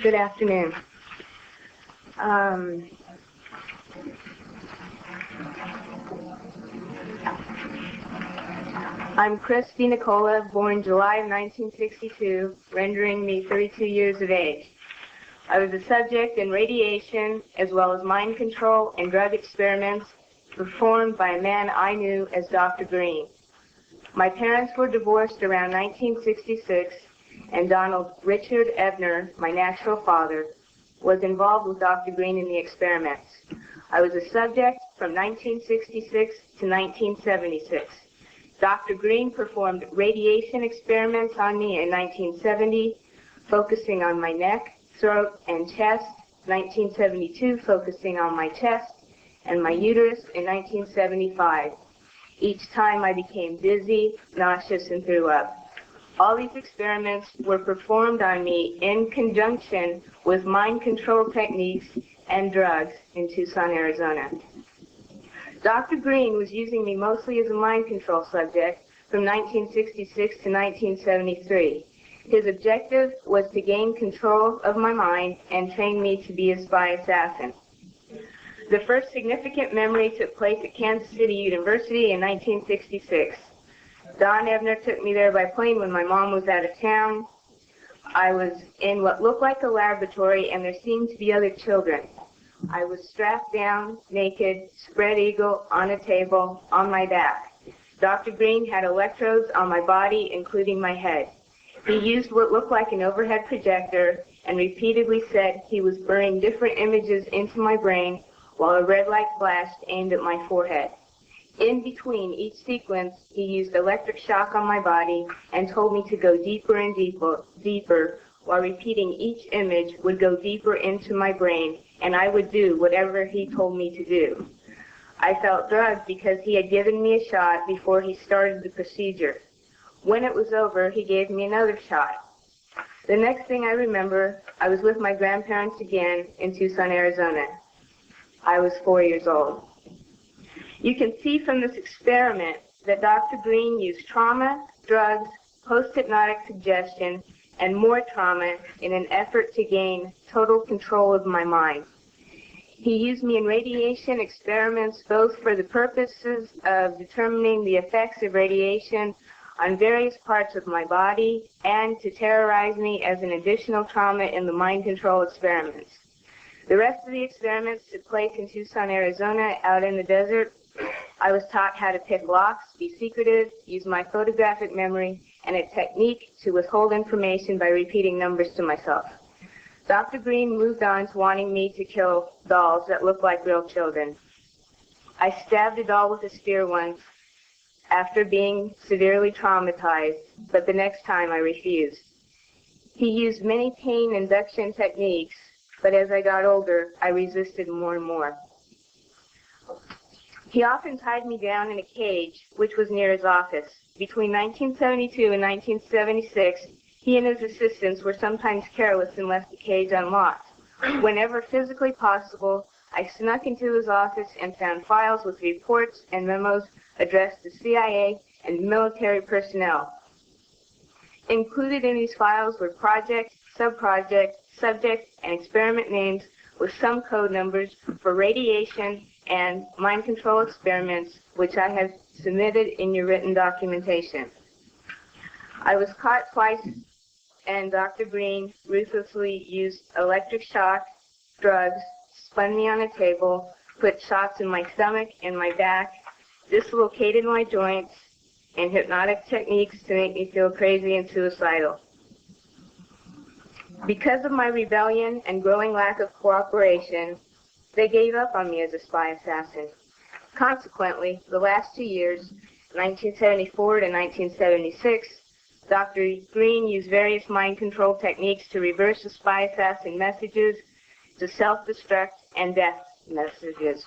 Good afternoon. I'm Chris DeNicola, born July of 1962, rendering me 32 years of age. I was a subject in radiation as well as mind control and drug experiments performed by a man I knew as Dr. Green. My parents were divorced around 1966, and Donald Richard Ebner, my natural father, was involved with Dr. Green in the experiments. I was a subject from 1966 to 1976. Dr. Green performed radiation experiments on me in 1970, focusing on my neck, throat, and chest, 1972 focusing on my chest and my uterus in 1975. Each time I became dizzy, nauseous, and threw up. All these experiments were performed on me in conjunction with mind control techniques and drugs in Tucson, Arizona. Dr. Green was using me mostly as a mind control subject from 1966 to 1973. His objective was to gain control of my mind and train me to be a spy assassin. The first significant memory took place at Kansas City University in 1966. Don Ebner took me there by plane when my mom was out of town. I was in what looked like a laboratory, and there seemed to be other children. I was strapped down, naked, spread eagle, on a table, on my back. Dr. Green had electrodes on my body, including my head. He used what looked like an overhead projector and repeatedly said he was burning different images into my brain while a red light flashed aimed at my forehead. In between each sequence, he used electric shock on my body and told me to go deeper and deeper, while repeating each image would go deeper into my brain, and I would do whatever he told me to do. I felt drugged because he had given me a shot before he started the procedure. When it was over, he gave me another shot. The next thing I remember, I was with my grandparents again in Tucson, Arizona. I was 4 years old. You can see from this experiment that Dr. Green used trauma, drugs, post-hypnotic suggestion, and more trauma in an effort to gain total control of my mind. He used me in radiation experiments both for the purposes of determining the effects of radiation on various parts of my body and to terrorize me as an additional trauma in the mind control experiments. The rest of the experiments took place in Tucson, Arizona, out in the desert. I was taught how to pick locks, be secretive, use my photographic memory, and a technique to withhold information by repeating numbers to myself. Dr. Green moved on to wanting me to kill dolls that looked like real children. I stabbed a doll with a spear once after being severely traumatized, but the next time I refused. He used many pain induction techniques, but as I got older, I resisted more and more. He often tied me down in a cage, which was near his office. Between 1972 and 1976, he and his assistants were sometimes careless and left the cage unlocked. Whenever physically possible, I snuck into his office and found files with reports and memos addressed to CIA and military personnel. Included in these files were project, sub-project, subject, and experiment names with some code numbers for radiation and mind control experiments, which I have submitted in your written documentation. I was caught twice, and Dr. Green ruthlessly used electric shock, drugs, spun me on a table, put shots in my stomach and my back, dislocated my joints, and hypnotic techniques to make me feel crazy and suicidal. Because of my rebellion and growing lack of cooperation, they gave up on me as a spy assassin. Consequently, the last 2 years, 1974 to 1976, Dr. Green used various mind control techniques to reverse the spy assassin messages to self-destruct and death messages.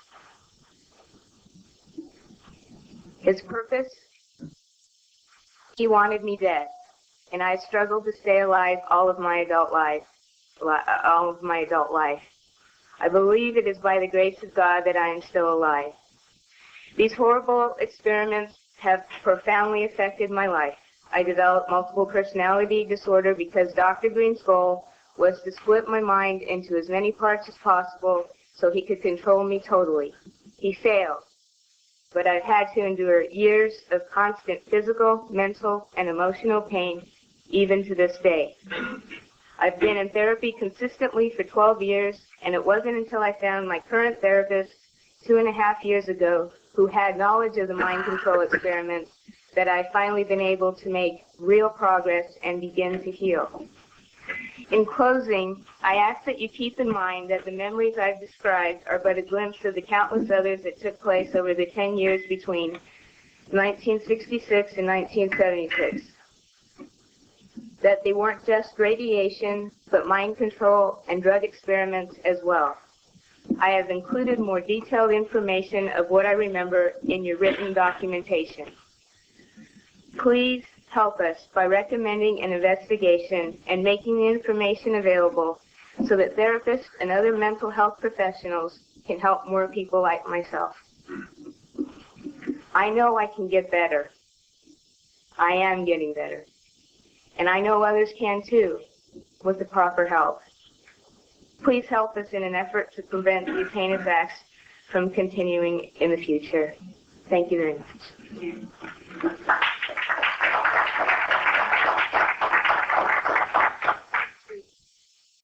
His purpose? He wanted me dead, and I struggled to stay alive all of my adult life. I believe it is by the grace of God that I am still alive. These horrible experiments have profoundly affected my life. I developed multiple personality disorder because Dr. Green's goal was to split my mind into as many parts as possible so he could control me totally. He failed, but I've had to endure years of constant physical, mental, and emotional pain, even to this day. I've been in therapy consistently for 12 years, and it wasn't until I found my current therapist 2.5 years ago, who had knowledge of the mind control experiments, that I've finally been able to make real progress and begin to heal. In closing, I ask that you keep in mind that the memories I've described are but a glimpse of the countless others that took place over the 10 years between 1966 and 1976. That they weren't just radiation, but mind control and drug experiments as well. I have included more detailed information of what I remember in your written documentation. Please help us by recommending an investigation and making the information available so that therapists and other mental health professionals can help more people like myself. I know I can get better. I am getting better. And I know others can too, with the proper help. Please help us in an effort to prevent these heinous acts from continuing in the future. Thank you very much.